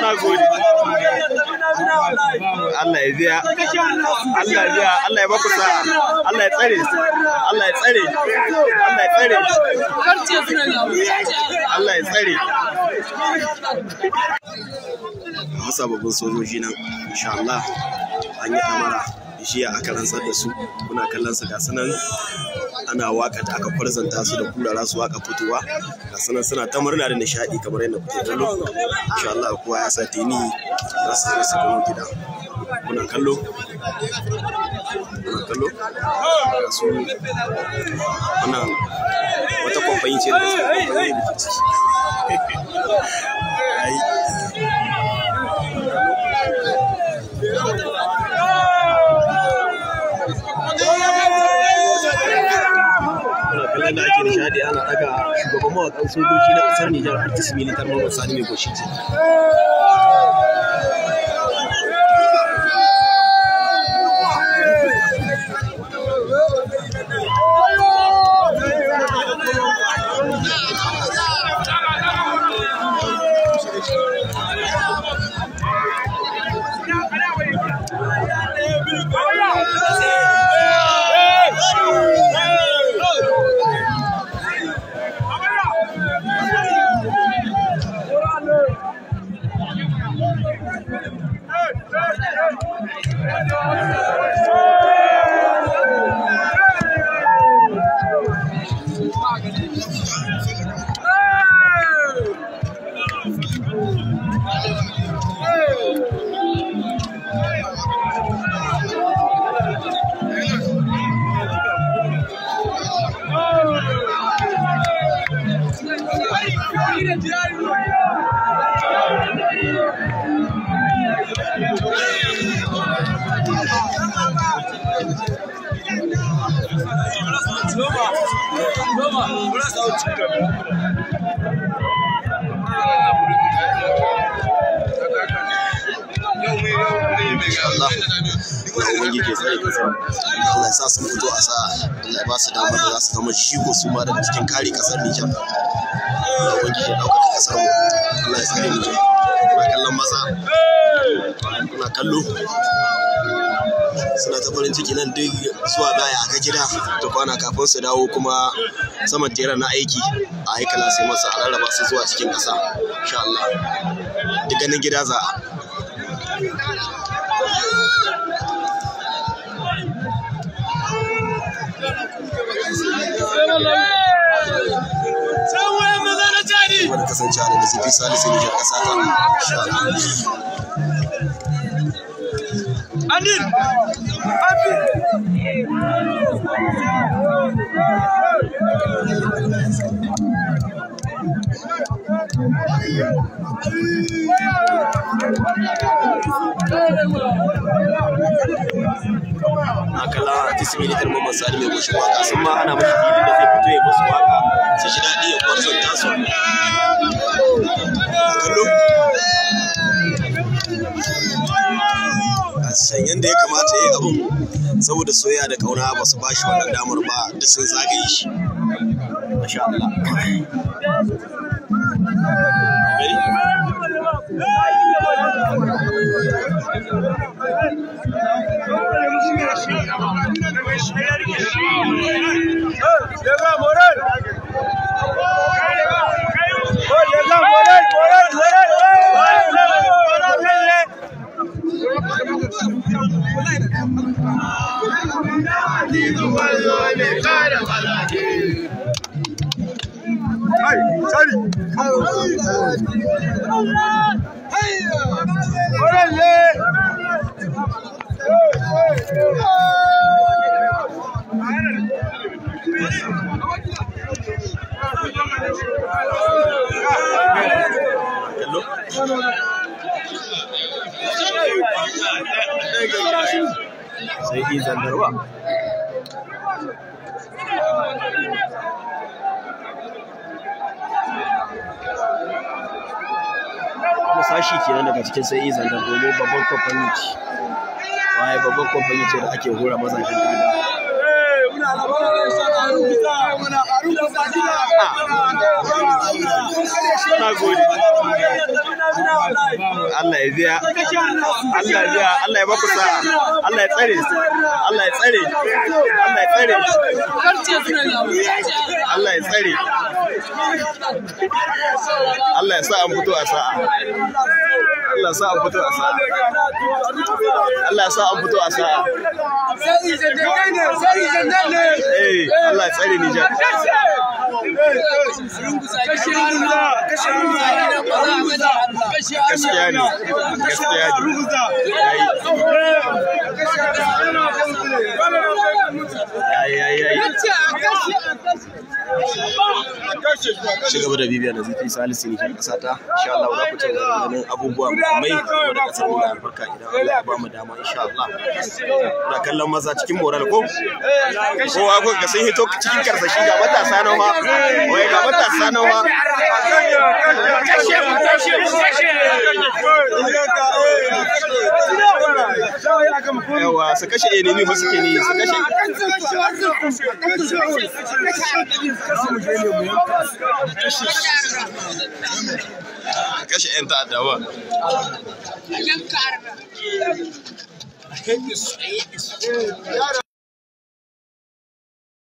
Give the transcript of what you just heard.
Na gode. Allah ya biya. Allah ya biya. Allah ya baku sa'a. Allah ya tsare. Allah ya tsare. Allah ya tsare. Allah ya tsare. Sababbin sojoji nan insha Allah an yi damara shi aka rantsar da su kuna kallon su ga sanan ana waka da aka farzanta su da kurara su waka fitowa ga sanan suna ta murna da nishadi kamar yadda kuke kallo insha Allah kowa ya sa tini za su zo su gano gida kuna kallo ga su wannan wata kwamfani ce da su kwamfani da ke ciki kallon da ake nishadi ana daga shugaban mawakan sojoji na kasar Nijar Artist Militar Mamman Sani mai goshi ce. Allah ya sa su fito a sa'a, Allah ya ba su damar da za su zama shigo su ma daga cikin kare kasar Nijar. Allah ubangiji ya ɗaukaka kasar mu, Allah ya tsare mu. Kuna kallon maza, kuna kallo suna ta farin ciki nan duk zuwa gaya aka gida ta kwana kafin su dawo kuma saman tera na aiki a haikala sai masa a rarraba su zuwa cikin ƙasa insha Allah duk ganin gida za a wanda kasance a da zafi salisu Nijar ƙasa ta insha Allah Anil! Akala Artist Militar Mamman Sani mai goshin waka sun ma ana mashi fili da zai fito ya musu waka su shi daɗi ya kwarzon tasu. Kallo? San yadda ya kamata ya yi abin saboda soyayya da kauna ba su bashi wannan damar ba duk sun zagaye shi. Masha Allah. Sai ki zandarwa sashi kenan daga cikin sai zandar domin babban kamfani ce waye babban kamfani ce da ake hura mazajen daga muna labarin gode. Allah ya biya. Allah ya biya. Allah ya baku sa'a. Allah ya tsare. Allah ya tsare. Allah ya tsare. Allah ya tsare. Allah ya sa an fito a sa'a. Allah ya sa an fito a sa'a. Allah ya sa an fito a sa'a. Allah ya tsare Nijar. Gaskiya ne. Gaskiya ne. Ci gaba da bibiya da zai Salisu ne kasa ta insha Allah za ku ci gaba da ganin abubuwa mai da kasar mu da albarka idan Allah ya ba mu dama insha Allah. Kuna kallon maza cikin moral ko kowa ko ga sun hito cikin karsashi ga matasa nan ma wai ga matasa nan ma yawa su kashe enemy ba suke ni su kashe 'yan ta'adda ba